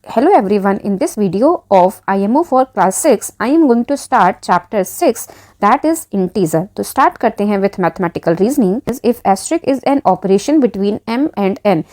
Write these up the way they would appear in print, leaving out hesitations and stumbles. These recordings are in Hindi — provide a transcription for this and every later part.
Hello everyone, in this video of IMO for class 6, I am going to start chapter 6 that is integer. तो start करते हैं with mathematical reasoning. If asterisk is an operation between m and n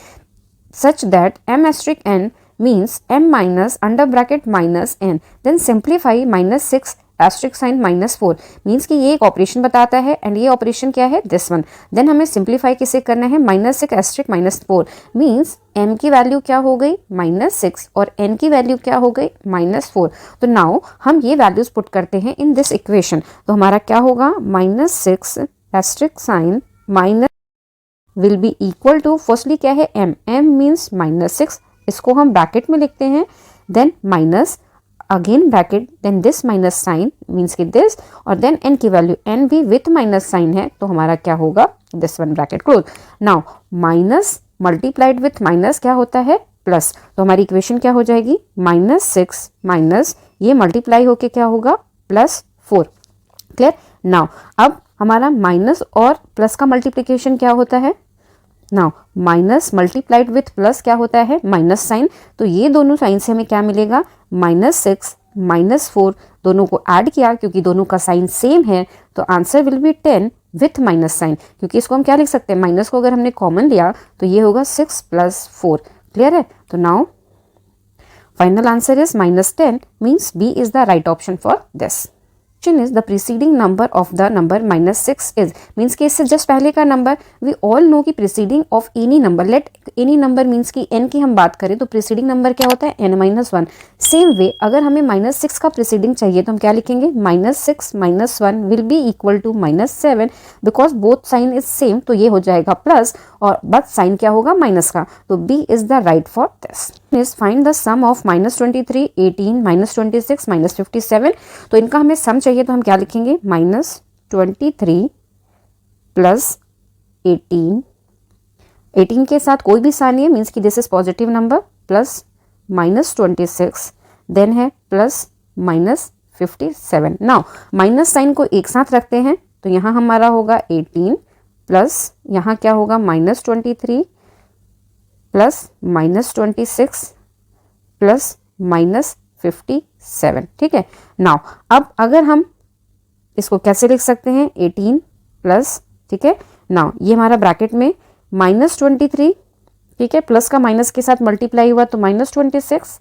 such that m asterisk n means m minus under bracket minus n, then simplify minus 6 asterisk sign -4 means कि ये एक ऑपरेशन बताता है एंड ये ऑपरेशन क्या है दिस वन. देन हमें सिंप्लीफाई किसे करना है -6 एस्ट्रिक -4 मीन्स m की वैल्यू क्या हो गई -6 और n की वैल्यू क्या हो गई -4. तो नाउ हम ये वैल्यूज पुट करते हैं इन दिस इक्वेशन. तो हमारा क्या होगा -6 asterisk sign minus will be equal to firstly क्या है m मीन्स -6, इसको हम ब्रैकेट में लिखते हैं, then minus again bracket, then this minus sign means कि दिस, और देन n की वैल्यू n भी विथ माइनस साइन है तो हमारा क्या होगा this one bracket close. Now minus multiplied with minus क्या होता है प्लस, तो हमारी इक्वेशन क्या हो जाएगी -6 माइनस ये मल्टीप्लाई होके क्या होगा +4. क्लियर. नाउ अब हमारा माइनस और प्लस का मल्टीप्लिकेशन क्या होता है, now minus multiplied with plus क्या होता है माइनस साइन. तो ये दोनों साइन से हमें क्या मिलेगा -6 -4 दोनों को ऐड किया क्योंकि दोनों का साइन सेम है तो answer will be 10 with minus sign, क्योंकि इसको हम क्या लिख सकते हैं माइनस को अगर हमने कॉमन लिया तो ये होगा 6 + 4. क्लियर है. तो now final answer is -10 means B is the right option for this. is the preceding number of the number -6 is means कि इससे जस्ट पहले का नंबर we all know कि preceding of any number, let any number means कि n की हम बात करें तो preceding नंबर क्या होता है n-1. सेम वे अगर हमें -6 का preceding चाहिए तो हम क्या लिखेंगे -6 -1 will be equal to -7 because both sign is same, तो ये हो जाएगा प्लस और बट साइन क्या होगा माइनस का. तो B is the right for this. is find the sum of -23 18 -26 -57. तो इनका हमें सम चाहिए तो हम क्या लिखेंगे -23 + 18 के साथ कोई भी साइन है मीन्स कि this is positive number plus -26 then है प्लस -57. नाउ माइनस साइन को एक साथ रखते हैं तो यहाँ हमारा होगा 18 प्लस यहाँ क्या होगा -23 प्लस -26 प्लस -57. ठीक है. नाउ अब अगर हम इसको कैसे लिख सकते हैं 18 प्लस, ठीक है. नाउ ये हमारा ब्रैकेट में -23, ठीक है, प्लस का माइनस के साथ मल्टीप्लाई हुआ तो -26,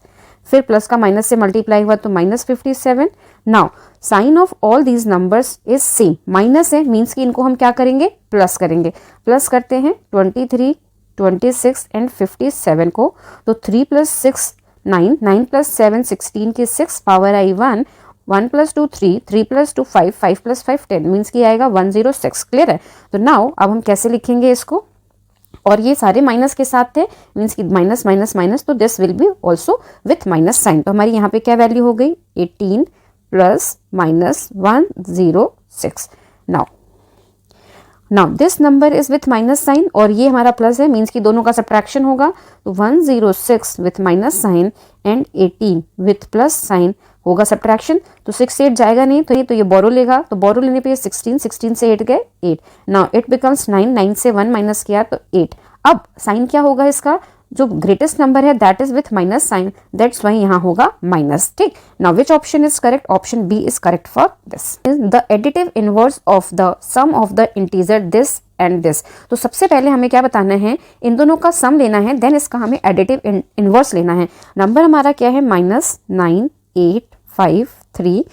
फिर प्लस का माइनस से मल्टीप्लाई हुआ तो -57. Now sine of all these numbers is same, minus है मीन्स कि इनको हम क्या करेंगे प्लस करेंगे. प्लस करते हैं 23 26 एंड 57 को, तो 3 + 6 9 9 + 7 16 की 6 पावर आई 1 1 + 2 3 3 + 2 5 5 + 5 10 मीन्स कि आएगा 106. क्लियर है. तो नाउ अब हम कैसे लिखेंगे इसको, और ये सारे माइनस के साथ थे मीन्स कि माइनस माइनस माइनस, तो this will be also with minus sign. तो हमारी यहाँ पे क्या वैल्यू हो गई 18 plus -106. Now this number is with minus sign और ये हमारा प्लस है मीन्स कि दोनों का सब्ट्रैक्शन होगा तो 106 with minus sign and 18 with plus sign होगा सब्ट्रैक्शन. तो 6 से 8 जाएगा नहीं तो ये बोरो लेगा, तो बोरो लेने पे 16 से 8 गए 8. नाउ इट बिकम्स 9 9 से 1 माइनस किया तो 8. अब साइन क्या होगा इसका, जो ग्रेटेस्ट नंबर है that is with minus sign, that's why यहाँ होगा माइनस. ठीक. Now which option is correct, option B is correct for this. The additive inverse of the sum of the integer this and this. तो सबसे पहले हमें क्या बताना है, इन दोनों का सम लेना है, देन इसका हमें एडिटिव इनवर्स लेना है. नंबर हमारा क्या है -9 8 5 3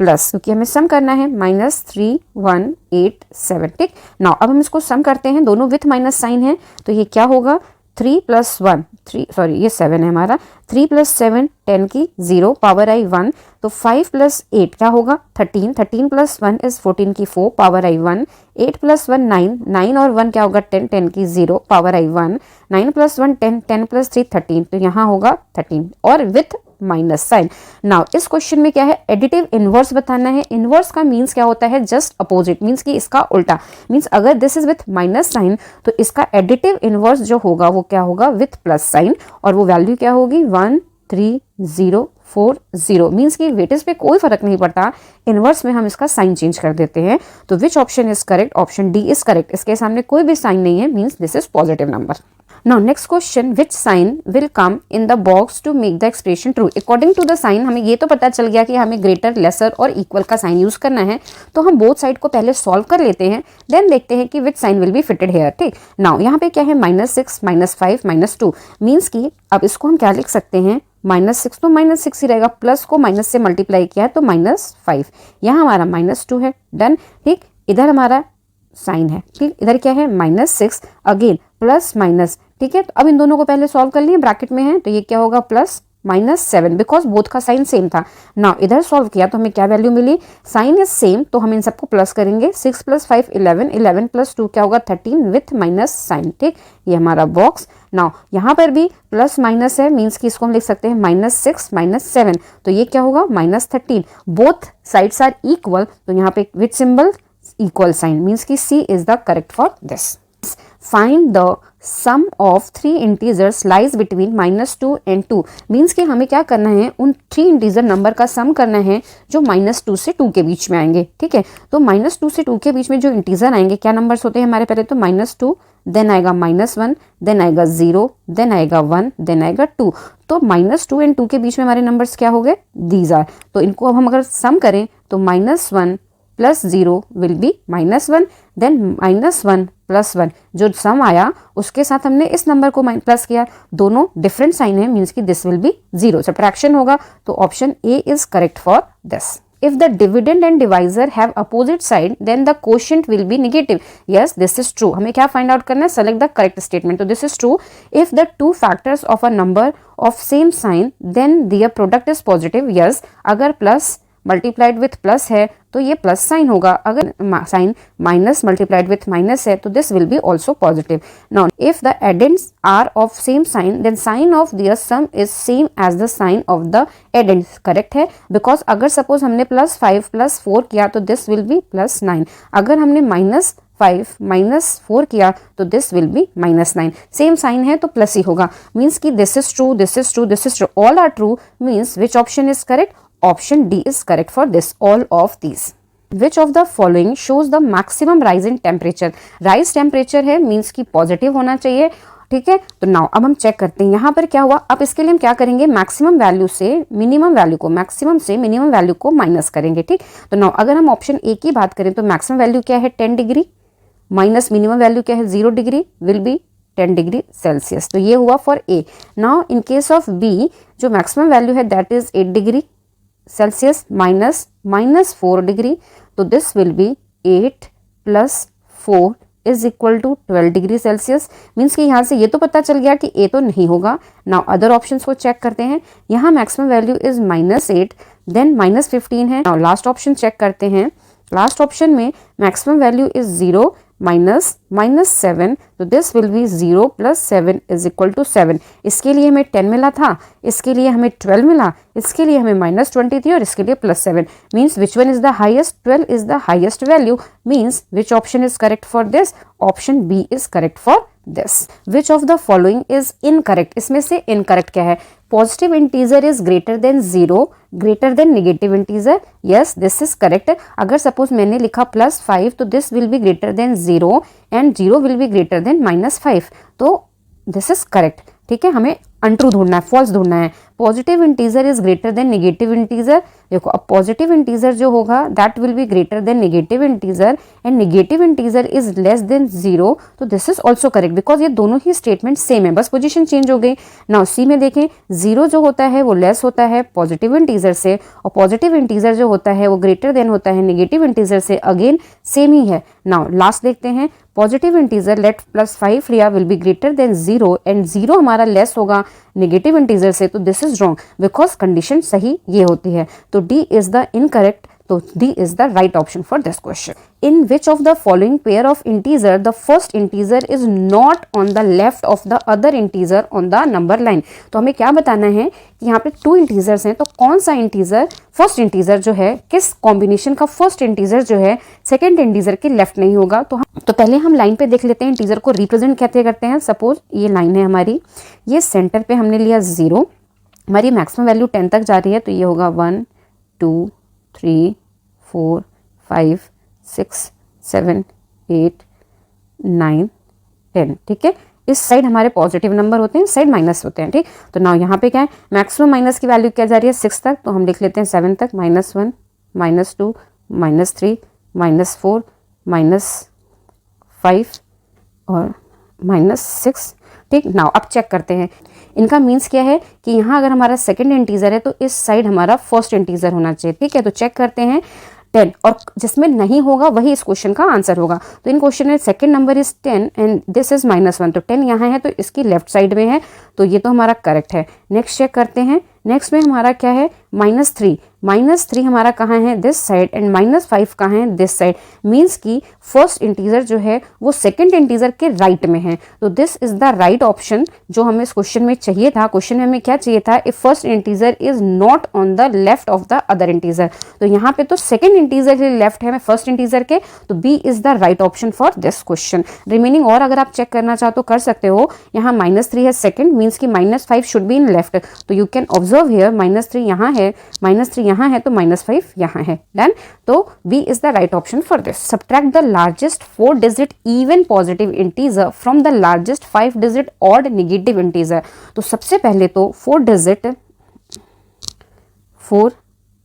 प्लस, क्योंकि हमें सम करना है -3 1 8 7. ठीक. नाउ अब हम इसको सम करते हैं, दोनों विथ माइनस साइन है तो ये क्या होगा 3 + 1 3 सॉरी ये 7 है हमारा, 3 + 7 10 की 0 पावर आई 1, तो 5 + 8 क्या होगा 13 13 + 1 इज 14 की 4 पावर आई 1, 8 + 1 9 9 और 1 क्या होगा 10 10 की 0 पावर आई 1, 9 + 1 10 10 + 3 13, तो यहाँ होगा 13 और विथ माइनस साइन. नाउ इस क्वेश्चन में क्या है एडिटिव इनवर्स बताना है. इनवर्स का मीन्स क्या होता है जस्ट अपोजिट, मीन्स कि इसका उल्टा, मीन्स अगर this is with minus sign तो इसका एडिटिव इनवर्स जो होगा वो क्या होगा विथ प्लस साइन, और वो वैल्यू क्या होगी 1 3 0 40 मीन्स कि वेटेज पे कोई फर्क नहीं पड़ता, इनवर्स में हम इसका साइन चेंज कर देते हैं। तो which option is correct? Option D is correct. इसके सामने कोई भी साइन नहीं है, means this is positive number. Now next question, which sign will come in the box to make the expression true? According to the sign हमें ये तो पता चल गया कि हमें ग्रेटर, लेसर और इक्वल का साइन यूज करना है, तो हम बोथ साइड को पहले सॉल्व कर लेते हैं, देन देखते हैं कि which sign will be fitted here. ठीक, नाउ यहाँ पे क्या है, -6 -5 -2 मीन्स की अब इसको हम क्या लिख सकते हैं, -6 तो -6 ही रहेगा, प्लस को माइनस से मल्टीप्लाई किया है तो -5, यहाँ हमारा -2 है, डन। ठीक, इधर हमारा साइन है, ठीक, इधर क्या है -6 अगेन प्लस माइनस, ठीक है। तो अब इन दोनों को पहले सॉल्व कर लिए, ब्रैकेट में है तो ये क्या होगा +-7 बिकॉज बोथ का साइन सेम था। नाउ इधर सॉल्व किया तो हमें क्या वैल्यू मिली, साइन इज सेम तो हम इन सबको प्लस करेंगे, 6 + 5 11, 11 + 2 क्या होगा 13 विथ माइनस साइन। ठीक, ये हमारा बॉक्स। नाउ यहाँ पर भी प्लस माइनस है, मीन्स कि इसको हम लिख सकते हैं -6 -7, तो ये क्या होगा -13, बोथ साइड्स आर इक्वल, तो यहाँ पे with symbol equal sign, means कि C is the correct for this. Find the sum of 3 integers lies between -2 and 2 means कि हमें क्या करना है, उन 3 इंटीजर नंबर का सम करना है जो -2 से 2 के बीच में आएंगे। ठीक है, तो -2 से 2 के बीच में जो इंटीजर आएंगे, क्या नंबर्स होते हैं हमारे, पहले तो -2, देन आएगा -1, देन आएगा 0, देन आएगा 1, देन आएगा 2। तो -2 and 2 के बीच में हमारे नंबर्स क्या हो गए, दीज आर। तो इनको अब हम अगर सम करें तो -1 + 0 विल बी -1, देन -1 + 1 जो सम आया उसके साथ हमने इस नंबर को प्लस किया, दोनों डिफरेंट साइन है, मीन्स कि दिस विल बी 0, सब्ट्रैक्शन होगा, तो option A is correct for this. If the dividend and divisor have opposite side, then the quotient will be negative. Yes, this is true. हमें क्या find out करना है, select the correct statement. तो this is true. If the two factors of a number of same sign, then their product is positive. Yes, अगर plus मल्टीप्लाइड विथ प्लस है तो ये प्लस साइन होगा, अगर sign minus multiplied with minus है तो this will be also positive. Now if the addends are of same sign, then sign of their sum is same as the sign of the addends. Correct है, बिकॉज अगर सपोज हमने +5 + 4 किया तो दिस विल बी +9, अगर हमने -5 - 4 किया तो this will be -9, same sign है तो प्लस ही होगा, मीन्स कि this is true, this is true, this is true, all are true, means which option is correct, option D is correct for this, all of these. Which of the following shows the maximum rise in temperature? Rise temperature है, मीन्स की पॉजिटिव होना चाहिए। ठीक है, तो नाउ अब हम चेक करते हैं यहाँ पर क्या हुआ। अब इसके लिए हम क्या करेंगे, मैक्सिमम वैल्यू से मिनिमम वैल्यू को, मैक्सिमम से मिनिमम वैल्यू को माइनस करेंगे। ठीक, तो नाउ अगर हम ऑप्शन ए की बात करें तो मैक्सिमम वैल्यू क्या है 10 डिग्री, माइनस मिनिमम वैल्यू क्या है 0 degree, will be 10 degree Celsius. तो ये हुआ for A. Now in case of B जो मैक्सिमम वैल्यू है that is 8 degree Celsius -4 degree, तो this will be 8 + 4 is equal to 12 degree Celsius, means कि यहाँ से ये तो पता चल गया कि ए तो नहीं होगा। नाउ अदर ऑप्शंस को चेक करते हैं, यहाँ मैक्सिमम वैल्यू इज -8, देन -15 है। नाउ लास्ट ऑप्शन चेक करते हैं, लास्ट ऑप्शन में मैक्सिमम वैल्यू इज 0 -7, तो this will be 0 + 7 is equal to 7। इसके लिए हमें 10 मिला था, इसके लिए हमें 12 मिला, इसके लिए हमें -20 थी और इसके लिए +7, means which one is the highest, 12 is the highest value, means which option is correct for this, option B is correct for this. Which of the following is incorrect? इसमें से इनकरेक्ट क्या है, positive integer is greater than 0 greater than negative integer, yes this is correct. अगर सपोज मैंने लिखा +5 तो this will be greater than 0 and 0 will be greater then -5, तो दिस इज करेक्ट। ठीक है, हमें अनट्रू ढूंढना है, फॉल्स ढूंढना है। Positive integer is greater than negative integer, देखो अब पॉजिटिव इंटीजर जो होगा that will be greater than negative integer and negative integer is less than 0, तो this is also correct because ये दोनों ही स्टेटमेंट सेम है, बस पोजीशन चेंज हो गई। नाउ सी में देखें, 0 जो होता है वो लेस होता है पॉजिटिव इंटीजर से, और पॉजिटिव इंटीजर जो होता है वो ग्रेटर देन होता है नेगेटिव इंटीजर से, अगेन सेम ही है। नाउ लास्ट देखते हैं, पॉजिटिव इंटीजर लेट +5 लिया will be greater than 0 and 0 हमारा लेस होगा नेगेटिव इंटीजर से, तो this is wrong because condition सही ये होती है, तो डी इज द इनकरेक्ट, तो D is the right option for this question. In which of the following pair of integer the first integer is not on the left of the other integer on the number line? तो हमें क्या बताना है कि यहाँ पे 2 इंटीजर्स हैं, तो कौन सा इंटीजर, फर्स्ट इंटीजर जो है किस कॉम्बिनेशन का फर्स्ट इंटीजर जो है सेकेंड इंटीजर के लेफ्ट नहीं होगा। तो पहले हम लाइन पे देख लेते हैं इंटीजर को रिप्रेजेंट कैसे करते हैं। सपोज ये लाइन है हमारी, ये सेंटर पे हमने लिया 0, हमारी मैक्सिमम वैल्यू 10 तक जा रही है, तो ये होगा 1 2 3 4 5 6 7 8 9 10। ठीक है, इस साइड हमारे पॉजिटिव नंबर होते हैं, इस साइड माइनस होते हैं। ठीक, तो नाउ यहाँ पे क्या है, मैक्सिमम माइनस की वैल्यू क्या जा रही है 6 तक, तो हम लिख लेते हैं 7 तक, -1 -2 -3 -4 -5 और -6। ठीक, नाउ अब चेक करते हैं इनका मीन्स क्या है कि यहाँ अगर हमारा सेकंड इंटीजर है तो इस साइड हमारा फर्स्ट इंटीजर होना चाहिए। ठीक है, तो चेक करते हैं 10, और जिसमें नहीं होगा वही इस क्वेश्चन का आंसर होगा। तो इन क्वेश्चन में second number is 10 and this is -1, तो 10 यहाँ है तो इसकी लेफ्ट साइड में है, तो ये तो हमारा करेक्ट है। नेक्स्ट चेक करते हैं, नेक्स्ट में हमारा क्या है -3 हमारा कहाँ है, दिस साइड, एंड -5 कहाँ है, दिस साइड। मीन्स कि फर्स्ट इंटीजर जो है वो सेकंड इंटीजर के राइट में है, तो this is the right option जो हमें इस क्वेश्चन में चाहिए था। क्वेश्चन में हमें क्या चाहिए था, if first integer is not on the left of the other integer, तो यहाँ पे तो सेकंड इंटीजर के लेफ्ट है फर्स्ट इंटीजर के, तो B is the right option for this question. Remaining और अगर आप चेक करना चाहो तो कर सकते हो, यहाँ -3 है सेकंड, मीन्स कि -5 शुड बी इन लेफ्ट, तो यू कैन ऑब्जर्व हियर -3 यहाँ है, -3 यहाँ है तो -5 यहाँ है। डन, तो B is the right option for this. Subtract the largest 4 digit even positive integer from the largest 5 digit odd negative integer. तो सबसे पहले तो 4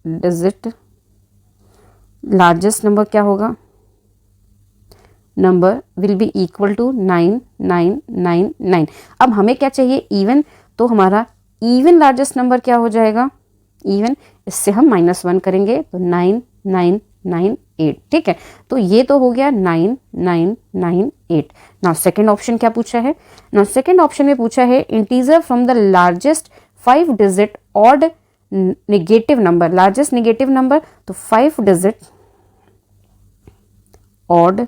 डिजिट लार्जेस्ट नंबर क्या होगा, number will be equal to 9999। अब हमें क्या चाहिए, इवन, तो हमारा इवन लार्जेस्ट नंबर क्या हो जाएगा, इवन, इससे हम -1 करेंगे तो 9998। ठीक है, तो ये तो हो गया 9998। नाउ सेकेंड ऑप्शन क्या पूछा है, नाउ सेकेंड ऑप्शन में पूछा है integer from the largest 5 digit odd negative number, largest negative number, तो 5 digit odd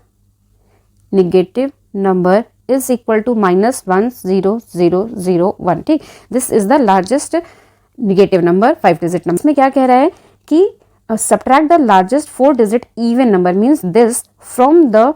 negative number is equal to -10001। ठीक, this is the largest negative number 5 digit number. इसमें क्या कह रहा है कि subtract the largest 4 digit even number, means this from the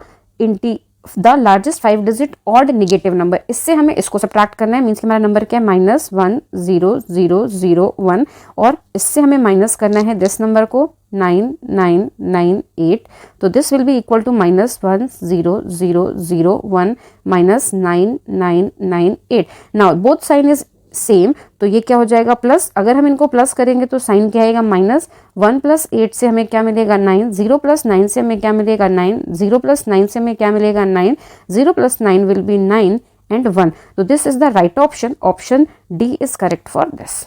largest 5 digit odd negative number, इससे हमें इसको सब्ट्रैक्ट करना है। मीन्स कि हमारा नंबर क्या है, -10001, और इससे हमें माइनस करना है दिस नंबर को 9998, तो this will be equal to -10001 -9998। Now both sign is same, तो ये क्या हो जाएगा प्लस, अगर हम इनको प्लस करेंगे तो साइन क्या आएगा -1 + 8 से हमें क्या मिलेगा 9, 0 + 9 से हमें क्या मिलेगा 9, 0 + 9 से हमें क्या मिलेगा 9, 0 + 9 will be 9 and 1, so this is the right option, option D is correct for this.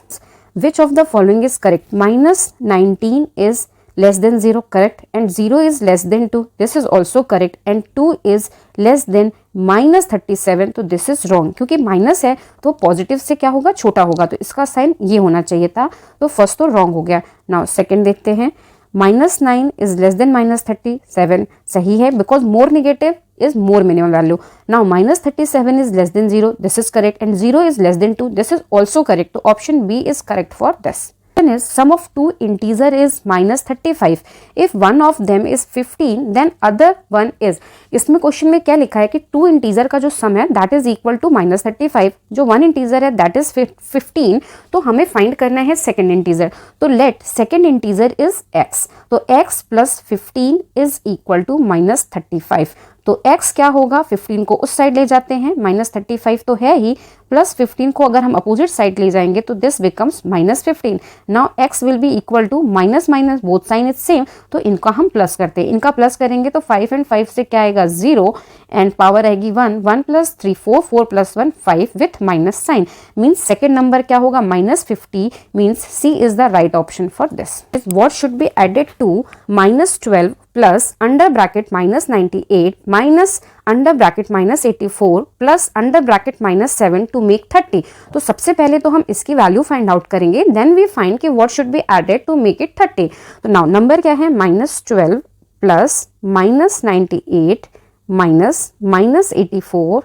Which of the following is correct, -19 is less than 0, correct, and 0 is less than 2, this is also correct, and 2 is less than -37, तो this is wrong, क्योंकि माइनस है तो पॉजिटिव से क्या होगा, छोटा होगा, तो इसका साइन ये होना चाहिए था, तो फर्स्ट तो रॉन्ग हो गया। नाउ सेकंड देखते हैं, -9 is less than -37, सही है, because more negative is more minimum value. Now -37 is less than 0, this is correct, and 0 is less than 2, this is also correct, so option B is correct for this. Is sum of two integer is -35, if one of them is 15 then other one is, इसमें क्वेश्चन में क्या लिखा है कि टू इंटीजर का जो सम है दैट इज इक्वल टू -35, जो वन इंटीजर है दैट इज 15, तो हमें फाइंड करना है सेकंड इंटीजर, तो let second integer is x, तो x + 15 इज इक्वल टू -35, तो x क्या होगा, 15 को उस साइड ले जाते हैं, -35 तो है ही, प्लस 15 को अगर हम अपोजिट साइड ले जाएंगे तो this becomes -15। Now x will be equal to minus minus, both sign is same, तो इनका हम प्लस करते हैं, इनका प्लस करेंगे तो 5 and 5 से क्या आएगा 0, एंड पावर आएगी 1, 1 + 3 4, 4 + 1 5 with minus sign, means second number क्या होगा -50, means C is the right option for this. What should be added to -12 plus under bracket -98 minus under bracket -84 plus under bracket -7 to make 30, तो सबसे पहले तो हम इसकी वैल्यू फाइंड आउट करेंगे, देन वी फाइंड कि what should be added to make it 30। तो नाउ नंबर क्या है, -12 plus -98 minus -84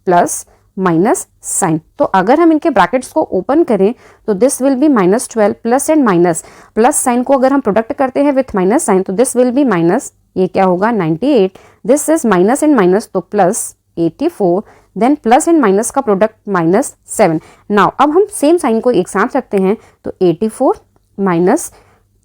plus minus sign, तो अगर हम इनके ब्रैकेट्स को ओपन करें तो this will be -12 plus and minus, plus sign को अगर हम प्रोडक्ट करते हैं विथ माइनस साइन तो दिस विल बी माइनस, ये क्या होगा 98, this is minus and minus तो plus 84, then plus and minus का प्रोडक्ट -7। नाउ अब हम सेम साइन को एक साथ रखते हैं तो 84 माइनस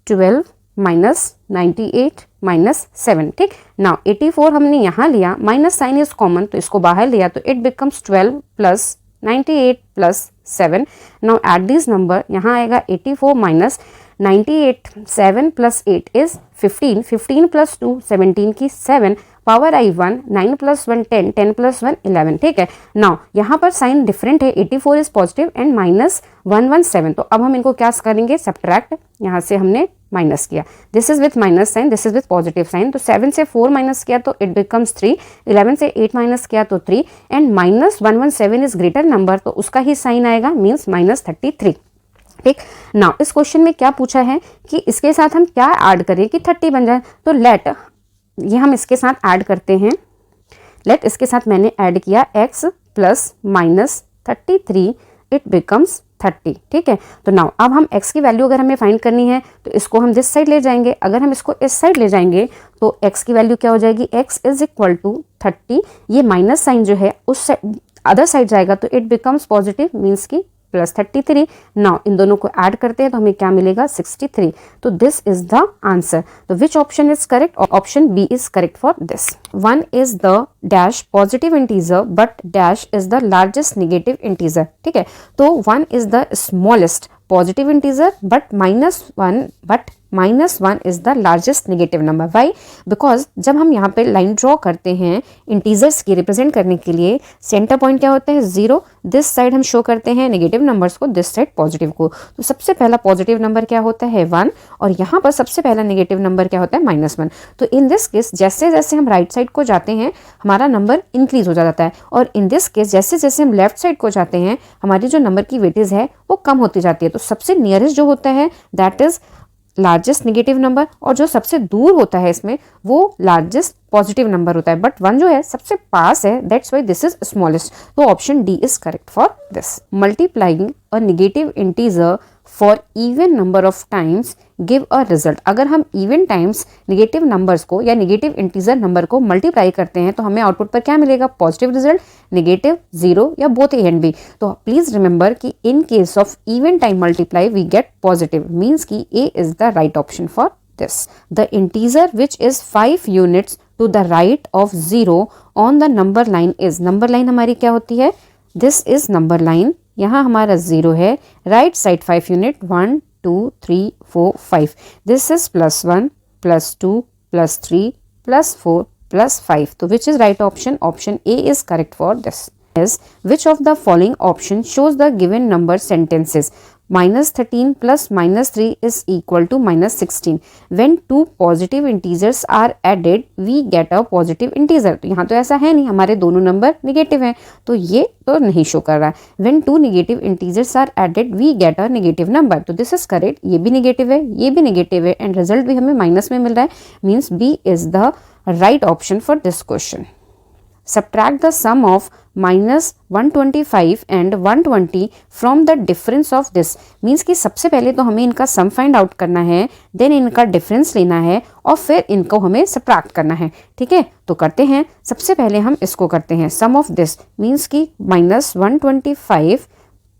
12 माइनस 98 माइनस 7। ठीक, नाउ 84 हमने यहाँ लिया, माइनस साइन इज कॉमन तो इसको बाहर लिया तो it becomes 12 plus 98 plus 7। Now at this number यहाँ आएगा 84 माइनस 98, 7 प्लस 8 इज 15, 15 प्लस 2 17 की 7, पावर आई 1, 9 प्लस 1 10, 10 प्लस 1 11। ठीक है, नाउ यहाँ पर साइन डिफरेंट है, 84 इज पॉजिटिव एंड माइनस 117। तो अब हम इनको क्या करेंगे, सब्ट्रैक्ट, यहाँ से हमने माइनस किया, this is with minus sign, this is with positive sign. तो 7 से 4 माइनस किया तो इट बिकम्स 3, 11 से 8 माइनस किया तो 3 and minus 117 is greater number तो उसका ही साइन आएगा, मीन्स -33। ठीक, नाउ इस क्वेश्चन में क्या पूछा है कि इसके साथ हम क्या ऐड करें कि 30 बन जाए। तो लेट ये हम इसके साथ ऐड करते हैं, लेट इसके साथ मैंने ऐड किया x प्लस -33, इट बिकम्स 30। ठीक है, तो नाउ अब हम x की वैल्यू अगर हमें फाइंड करनी है तो इसको हम दिस साइड ले जाएंगे, अगर हम इसको इस साइड ले जाएंगे तो x की वैल्यू क्या हो जाएगी, x इज इक्वल टू 30, ये माइनस साइन जो है उस अदर साइड जाएगा तो इट बिकम्स पॉजिटिव, मीन्स की +33। नाउ इन दोनों को ऐड करते हैं तो हमें क्या मिलेगा, 63। तो दिस इज द आंसर। तो which option is correct, option B is correct for this. 1 is the dash positive integer but dash is the largest negative integer. ठीक है, तो 1 is the smallest positive integer but -1 is the largest negative number. Why, because जब हम यहाँ पे लाइन ड्रॉ करते हैं इंटीजर्स की रिप्रेजेंट करने के लिए, सेंटर पॉइंट क्या होता है, 0, दिस साइड हम शो करते हैं नेगेटिव नंबर्स को, दिस साइड पॉजिटिव को। तो सबसे पहला पॉजिटिव नंबर क्या होता है, 1, और यहाँ पर सबसे पहला नेगेटिव नंबर क्या होता है, -1। तो इन दिस केस जैसे जैसे हम राइट साइड को जाते हैं हमारा नंबर इंक्रीज हो जाता है, और इन दिस केस जैसे जैसे हम लेफ्ट साइड को जाते हैं हमारी जो नंबर की वेटेज है वो कम होती जाती है। तो सबसे नियरेस्ट जो होता है that is largest negative number, और जो सबसे दूर होता है इसमें वो लार्जेस्ट पॉजिटिव नंबर होता है, बट 1 जो है सबसे पास है, that's why this is smallest. तो option D is correct for this. Multiplying a negative integer for even number of times give a result. अगर हम इवन टाइम्स नेगेटिव नंबर्स को या नेगेटिव इंटीजर नंबर को मल्टीप्लाई करते हैं तो हमें आउटपुट पर क्या मिलेगा, पॉजिटिव रिजल्ट, नेगेटिव, 0 या बोथ ए एंड बी। तो प्लीज रिमेंबर कि in case of even time multiply we get positive, means कि A is the right option for this. The integer which is 5 units to the right of 0 on the number line is. Number line हमारी क्या होती है, दिस इज नंबर लाइन, यहाँ हमारा 0 है, right side 5 unit, 1 2 3 4 5, this is +1 +2 +3 +4 +5। तो which is right option, option A is correct for this. is which of the following option shows the given number sentences, -13 plus -3 is equal to -16. When two positive integers are added we get a positive integer. तो यहाँ तो ऐसा है नहीं, हमारे दोनों नंबर नेगेटिव हैं तो ये तो नहीं शो कर रहा है। When two negative integers are added we get a negative number. तो दिस इज करेक्ट, ये भी नेगेटिव है, ये भी नेगेटिव है एंड रिजल्ट भी हमें माइनस में मिल रहा है, means B is the right option for this question. Subtract the sum of -125 and 120 from the difference of this. Means कि सबसे पहले तो हमें इनका सम फाइंड आउट करना है, देन इनका डिफरेंस लेना है और फिर इनको हमें सब्ट्रैक्ट करना है। ठीक है, तो करते हैं। सबसे पहले हम इसको करते हैं, सम ऑफ दिस मीन्स कि -125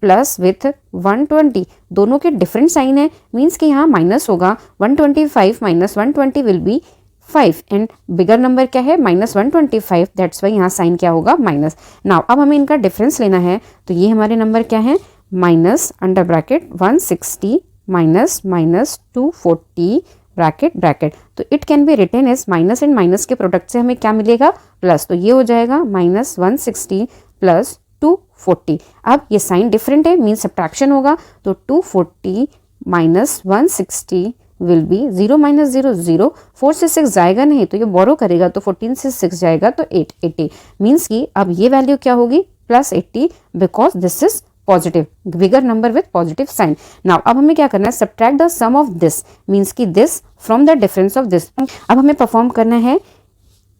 प्लस विथ 120, दोनों के डिफरेंट साइन है, मीन्स कि यहाँ माइनस होगा, 125 minus 120 will be 5 and bigger number क्या है, -125, दैट्स वाई यहाँ साइन क्या होगा, माइनस। नाउ अब हमें इनका डिफरेंस लेना है, तो ये हमारे नंबर क्या है, minus under bracket 160 minus -240 bracket. तो it can be written as minus and minus के प्रोडक्ट से हमें क्या मिलेगा, प्लस। तो ये हो जाएगा -160 प्लस 240। अब ये साइन डिफरेंट है, मीन सब्ट्रैक्शन होगा, तो 240 माइनस 160 विल बी 0 माइनस 0 0, 4 से 6 जाएगा नहीं तो ये बोरो करेगा, तो 14 से 6 जाएगा तो 80, मीन्स कि अब ये वैल्यू क्या होगी, +80, because this is positive, bigger number with positive sign. Now अब हमें क्या करना है, subtract the sum of this, means कि this from the difference of this. अब हमें परफॉर्म करना है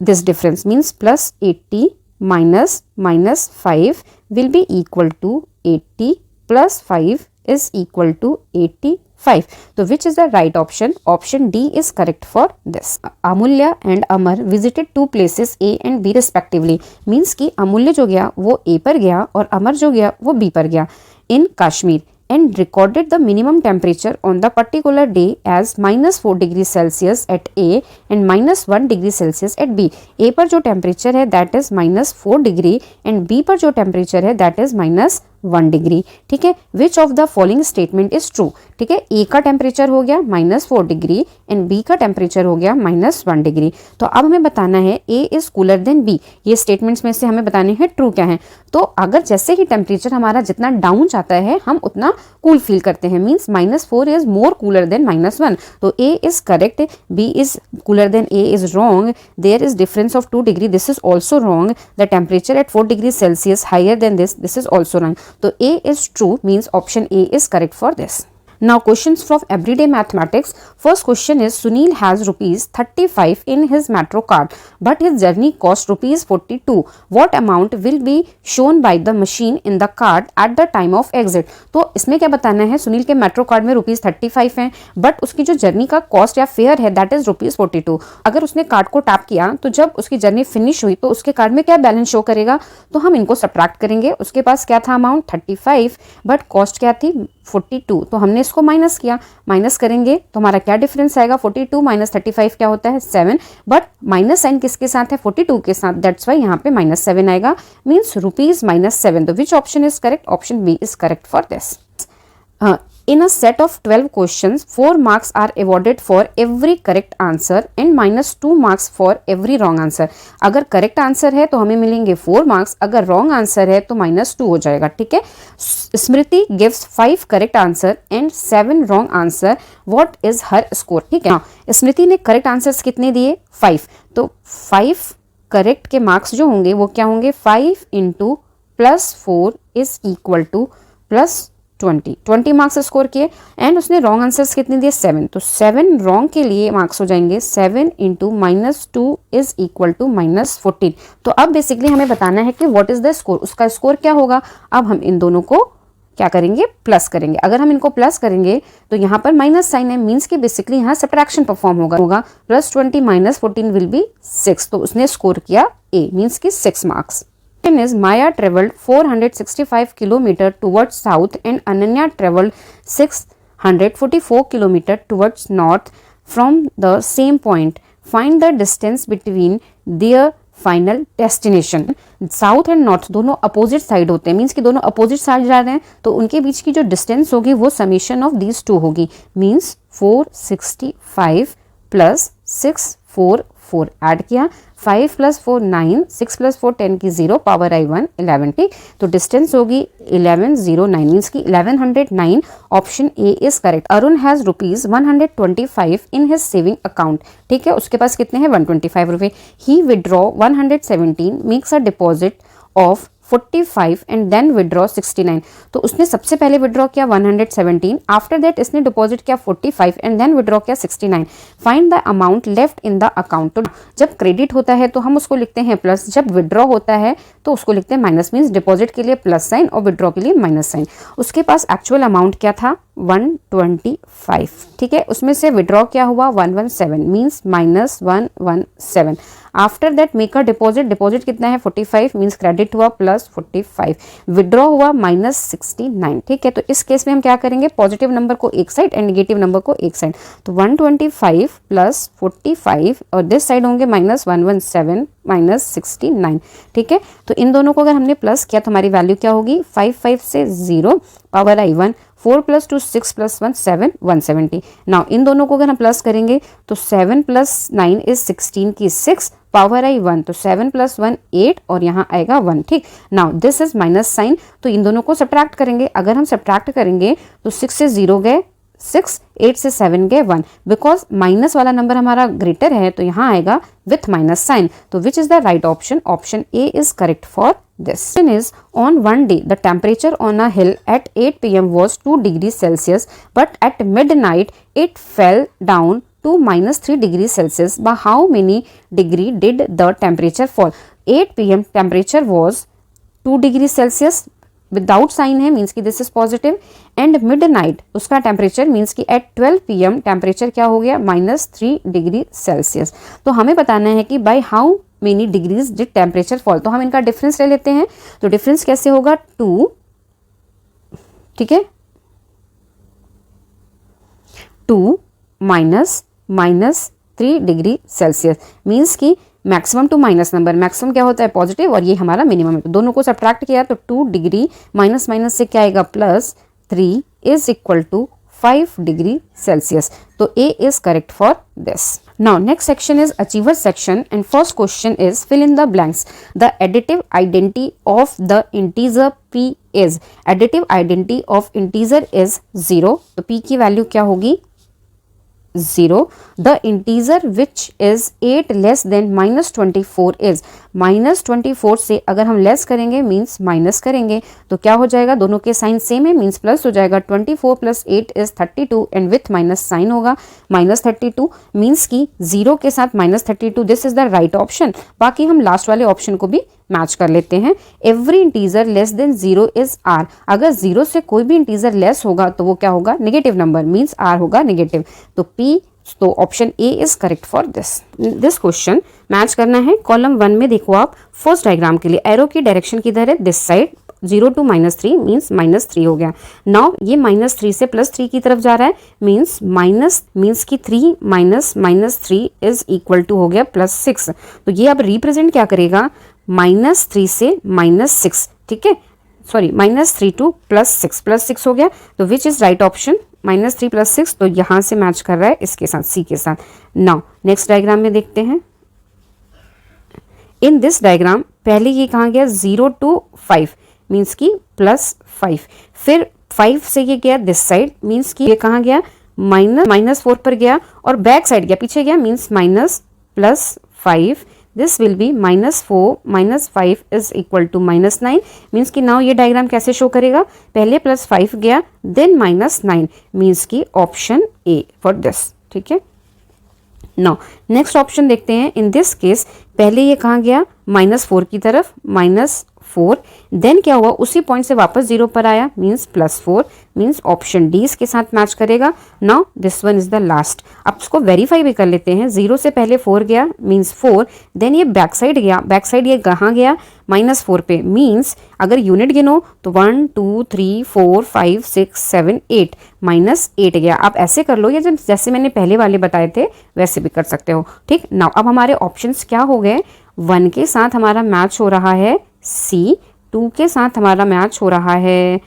this difference, means +80 minus -5 will be equal to 80 plus 5 is equal to 85। 5. तो which is the right option? Option D is correct for this. Amulya and Amar visited two places A and B respectively. Means कि अमूल्य जो गया वो A पर गया और अमर जो गया वो B पर गया in Kashmir and recorded the minimum temperature on the particular day as -4 degrees Celsius at A and -1 degree Celsius at B. A पर जो टेम्परेचर है that is -4 degree and B पर जो टेम्परेचर है that is -1 डिग्री. ठीक है, विच of the following statement is true. ठीक है, ए का टेम्परेचर हो गया -4 डिग्री एंड बी का टेम्परेचर हो गया -1 डिग्री. तो अब हमें बताना है ए इज कूलर देन बी. ये स्टेटमेंट्स में से हमें बताने हैं ट्रू क्या है. तो अगर जैसे ही टेम्परेचर हमारा जितना डाउन जाता है हम उतना कूल फील करते हैं. Means -4 is more cooler than -1. तो A is correct, B is cooler than A is wrong. There is difference of 2 degree, this is also wrong. The temperature at 4 degree Celsius higher than this is also wrong. तो A is true, means option A is correct for this. Now questions from everyday mathematics. First question is Sunil has rupees 35 in his metro card but his journey cost rupees 42. What amount will be shown by the machine in the card at the time of exit? तो इसमें क्या बताना है, सुनील के मेट्रो कार्ड में रुपीज 35 हैं बट उसकी जो जर्नी का कॉस्ट या फेयर है दैट इज रुपीज 42. अगर उसने कार्ड को टैप किया तो जब उसकी जर्नी फिनिश हुई तो उसके कार्ड में क्या बैलेंस शो करेगा, तो हम इनको सब्ट्रैक्ट करेंगे. उसके पास क्या था अमाउंट 35 बट कॉस्ट क्या थी 42. तो हमने इसको माइनस किया, माइनस करेंगे तो हमारा क्या डिफरेंस आएगा, 42 माइनस 35 क्या होता है 7. बट माइनस साइन किसके साथ है 42 के साथ, दैट्स वाई यहाँ पे -7 आएगा. Means rupees -7. तो which option is correct? Option B is correct for this. In a set of 12 questions, 4 marks are awarded for every correct answer and -2 marks for every wrong answer. अगर correct answer है तो हमें मिलेंगे 4 marks, अगर wrong answer है तो -2 हो जाएगा. ठीक है, स्मृति gives 5 correct answer and 7 wrong answer. What is her score? ठीक है, स्मृति ने correct answers कितने दिए 5. तो 5 correct के marks जो होंगे वो क्या होंगे, 5 into +4 is equal to +20 marks score किए. एंड उसने रॉन्ग आंसर्स कितने दिए 7. तो 7 रॉन्ग के लिए मार्क्स हो जाएंगे 7 इंटू -2 इज इक्वल टू -14. तो अब बेसिकली हमें बताना है कि व्हाट इज द स्कोर, उसका स्कोर क्या होगा. अब हम इन दोनों को क्या करेंगे, प्लस करेंगे. अगर हम इनको प्लस करेंगे तो यहाँ पर माइनस साइन है, मीन्स कि बेसिकली यहाँ सब्ट्रैक्शन परफॉर्म होगा. +20 -14 विल बी 6. तो उसने स्कोर किया A, मीन्स कि 6 marks. Is Maya traveled 465 km towards south and Ananya traveled 644 km towards north from the same point. Find the distance between their final destination. South and north दोनों अपोजिट साइड होते हैं, मीन्स कि दोनों अपोजिट साइड जा रहे हैं तो उनके बीच की जो डिस्टेंस होगी वो समीशन ऑफ दीज टू होगी. मीन्स 465 + 644 ऐड किया, 5 + 4 9, 6 + 4 10 की 0, पावर आई 1 11. ठीक, तो डिस्टेंस होगी 1109, मीन्स की 1109. Option A is correct. Arun has rupees 125 in his saving account. ठीक है, उसके पास कितने हैं 125 रुपए. He withdraw 117, makes a deposit of 45 and then withdraw 69. तो उसने सबसे पहले विड्रॉ किया 117, आफ्टर दैट इसने डिपॉजिट किया 45 एंड देन विड्रॉ किया 69. Find the amount left in the account. तो जब क्रेडिट होता है तो हम उसको लिखते हैं प्लस, जब विड्रॉ होता है तो उसको लिखते हैं माइनस. मीन्स डिपॉजिट के लिए प्लस साइन और विड्रॉ के लिए माइनस साइन. उसके पास एक्चुअल अमाउंट क्या था 125. ठीक है, उसमें से विड्रॉ क्या हुआ 117, means -117. After that make a deposit, deposit कितना है 45, मीन्स क्रेडिट हुआ +45, विड्रॉ हुआ -69. ठीक है, तो इस केस में हम क्या करेंगे, पॉजिटिव नंबर को एक साइड एंड नेगेटिव नंबर को एक साइड. तो 125 + 45 और दिस साइड होंगे -117 -69. ठीक है, तो इन दोनों को अगर हमने प्लस किया तो हमारी वैल्यू क्या होगी 5 से 0, पावर आई 1, 4 + 2 6 + 1 7, 170. नाउ इन दोनों को अगर हम प्लस करेंगे तो 7 + 9 इज 16 की 6, पावर आई 1, तो 7 + 1 8 और यहाँ आएगा 1. ठीक, now this is minus sign, तो इन दोनों को सब्ट्रैक्ट करेंगे. अगर हम सब्ट्रैक्ट करेंगे तो 6 से 0 गए 6, 8 से 7 गए 1. बिकॉज माइनस वाला नंबर हमारा ग्रेटर है तो यहाँ आएगा विथ माइनस साइन. तो which is the right option, option A is correct for this. Is on one day the temperature on a hill at 8 p.m. was 2 degrees Celsius but at midnight it fell down to -3 degrees Celsius. By how many degree did the temperature fall? 8 p.m. temperature was 2 degrees Celsius without sign है मीन्स कि this is positive, and midnight उसका टेम्परेचर मीन्स कि एट 12 PM टेम्परेचर क्या हो गया -3 डिग्री सेल्सियस। तो हमें बताना है कि by how many degrees did temperature fall. तो हम इनका डिफरेंस ले लेते हैं। तो डिफरेंस कैसे होगा 2, ठीक है, 2 -3 डिग्री सेल्सियस मीन्स कि maximum to minus number, maximum क्या होता है पॉजिटिव और ये हमारा मिनिमम है। तो दोनों को सब्ट्रैक्ट किया तो 2 डिग्री माइनस माइनस से क्या आएगा +3 is equal to 5 degree Celsius. तो A is correct for this. Now next section is achievers section and first question is fill in the blanks. The additive identity of the integer P is, additive identity of integer is 0. तो P की वैल्यू क्या होगी 0. The integer which is 8 less than -24 is, -24 से अगर हम लेस करेंगे मीन्स माइनस करेंगे तो क्या हो जाएगा, दोनों के साइन सेम है मीन्स प्लस हो जाएगा। 24 + 8 is 32 and with minus sign होगा -32 मीन्स कि 0 के साथ -32 this is the right option. बाकी हम लास्ट वाले ऑप्शन को भी मैच कर लेते हैं। Every integer less than 0 is R, अगर 0 से कोई भी इंटीजर लेस होगा तो वो क्या होगा नेगेटिव नंबर मीन्स R होगा नेगेटिव। तो option A is correct for this question. Match करना है कॉलम 1 में। देखो आप फर्स्ट डायग्राम के लिए एरो की डायरेक्शन किधर है, दिस साइड 0 to -3 मीन्स -3 हो गया। नाउ ये -3 से +3 की तरफ जा रहा है मीन्स मीन्स की 3 -3 इज इक्वल टू हो गया +6। तो ये अब रिप्रेजेंट क्या करेगा -3 से -6, ठीक है, सॉरी -3 to +6 हो गया। तो विच इज राइट ऑप्शन -3 + 6। तो यहाँ से मैच कर रहा है इसके साथ C के साथ। नाउ नेक्स्ट डायग्राम में देखते हैं। इन दिस डायग्राम पहले ये कहाँ गया 0 to 5 मीन्स की +5, फिर 5 से ये गया दिस साइड मीन्स की ये कहाँ गया -4 पर गया और बैक साइड गया पीछे गया means -+5। This will be -4 -5 is equal to -9 means कि नाउ ये डायग्राम कैसे शो करेगा, पहले +5 गया देन -9 मीन्स की ऑप्शन A फॉर दिस, ठीक है। नाउ नेक्स्ट ऑप्शन देखते हैं। इन दिस केस पहले ये कहाँ गया -4 की तरफ -4 देन क्या हुआ उसी पॉइंट से वापस 0 पर आया मीन्स +4 मीन्स ऑप्शन डी इसके साथ मैच करेगा। Now this one is the last. अब इसको वेरीफाई भी कर लेते हैं। 0 से पहले 4 गया मीन्स 4 देन ये बैक साइड गया, बैक साइड ये कहाँ गया -4 पे मीन्स अगर यूनिट गिनो तो 1 2 3 4 5 6 7 8 -8 गया। आप ऐसे कर लो या जैसे मैंने पहले वाले बताए थे वैसे भी कर सकते हो, ठीक। नाउ अब हमारे ऑप्शंस क्या हो गए, 1 के साथ हमारा मैच हो रहा है C, 2 के साथ हमारा मैच हो रहा है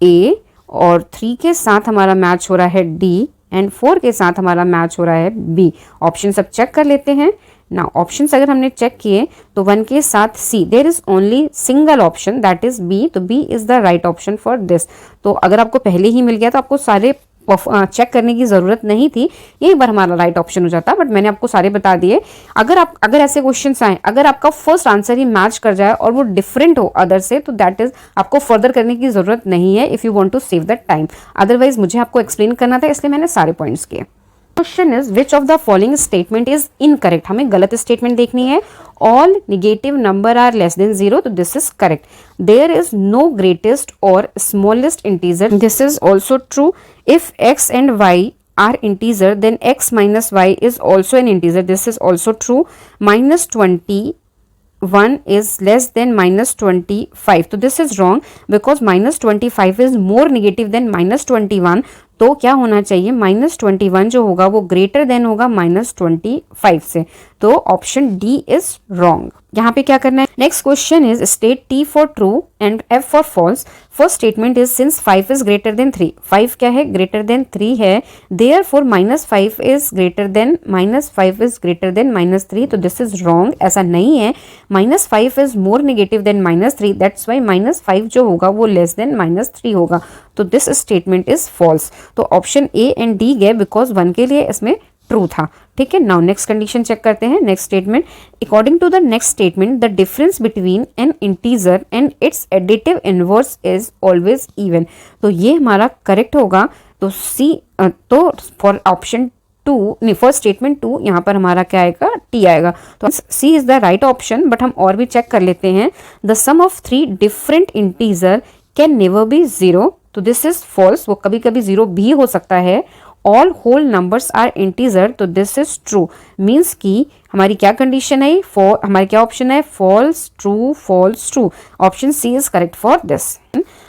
A और 3 के साथ हमारा मैच हो रहा है D एंड 4 के साथ हमारा मैच हो रहा है B। ऑप्शन सब चेक कर लेते हैं। ना ऑप्शंस अगर हमने चेक किए तो 1 के साथ C there is only single option that is B, तो B is the right option for this. तो अगर आपको पहले ही मिल गया तो आपको सारे चेक करने की ज़रूरत नहीं थी, यही बार हमारा राइट ऑप्शन हो जाता, बट मैंने आपको सारे बता दिए। अगर ऐसे क्वेश्चंस आए, अगर आपका फर्स्ट आंसर ही मैच कर जाए और वो डिफरेंट हो अदर से, तो दैट इज आपको फर्दर करने की ज़रूरत नहीं है if you want to save the time. Otherwise मुझे आपको एक्सप्लेन करना था इसलिए मैंने सारे पॉइंट्स किए। Question is which of the following statement is incorrect. हमें गलत स्टेटमेंट देखनी है। All negative number are less than 0, तो this is correct. There is no greatest और smallest integer, this is also true. If x and y are integer then x minus y is also an integer, this is also true. -21 is less than -25, so this is wrong because -25 is more negative than -21, तो क्या होना चाहिए -21 जो होगा वो ग्रेटर देन होगा -25 से, तो ऑप्शन डी इज रॉन्ग। यहाँ पे क्या करना है, next question is state T for true and F for false. First statement is since 5 is greater than 3, 5 क्या है ग्रेटर देन 3 है, देयरफॉर -5 इज ग्रेटर देन -3, तो दिस इज रॉन्ग, ऐसा नहीं है। -5 is more negative than -3, that's why -5 जो होगा वो लेस देन -3 होगा, तो दिस स्टेटमेंट इज फॉल्स। तो ऑप्शन ए एंड डी गए बिकॉज 1 के लिए इसमें ट्रू था, ठीक है। नाउ नेक्स्ट कंडीशन चेक करते हैं। Next statement, according to the next statement the difference between an integer and its additive inverse is always even, तो ये हमारा करेक्ट होगा। तो सी, तो फॉर ऑप्शन टू, नहीं फर्स्ट स्टेटमेंट टू, यहाँ पर हमारा क्या आएगा, टी आएगा। तो C is the right option. But हम और भी चेक कर लेते हैं। The sum of 3 different integer can never be 0, तो दिस इज फॉल्स, वो कभी कभी 0 भी हो सकता है। All whole numbers are integer, तो दिस इज ट्रू। मीन्स कि हमारी क्या कंडीशन है, फॉर हमारी क्या ऑप्शन है, false true false true. Option C is correct for this.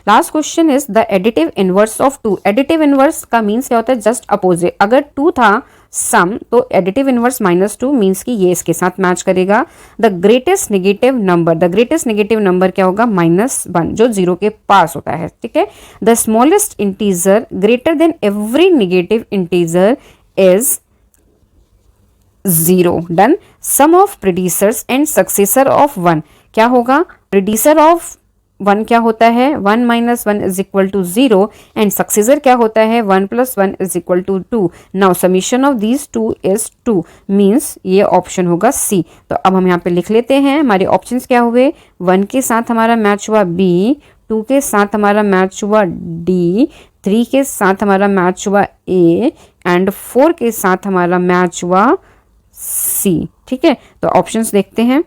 Last question is the additive inverse of 2। Additive inverse का मीन्स क्या होता है, जस्ट अपोजिट। अगर 2 था सम, तो एडिटिव इनवर्स -2 मीन्स कि ये इसके साथ मैच करेगा। The greatest negative number, the greatest negative number क्या होगा, -1, जो 0 के पास होता है, ठीक है। The smallest integer greater than every negative integer is 0। Done. Sum of predecessors and successor of 1 क्या होगा, प्रेडिसर ऑफ 1 क्या होता है, 1 - 1 = 0 एंड सक्सेसर क्या होता है, 1 + 1 = 2। Now summation of these 2 is 2, means ये ऑप्शन होगा सी। तो अब हम यहाँ पे लिख लेते हैं, हमारे ऑप्शंस क्या हुए, 1 के साथ हमारा मैच हुआ बी, 2 के साथ हमारा मैच हुआ डी, 3 के साथ हमारा मैच हुआ ए एंड 4 के साथ हमारा मैच हुआ सी, ठीक है। तो ऑप्शंस देखते हैं।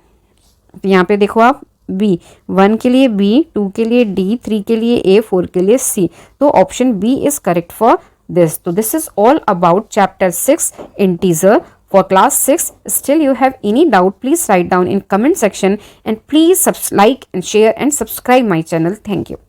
यहाँ पे देखो आप, बी, 1 के लिए बी, 2 के लिए डी, 3 के लिए ए, 4 के लिए सी। तो option B is correct for this. तो this is all about chapter 6 integer for class 6. Still you have any doubt, please write down in comment section and please like and share and subscribe my channel. Thank you.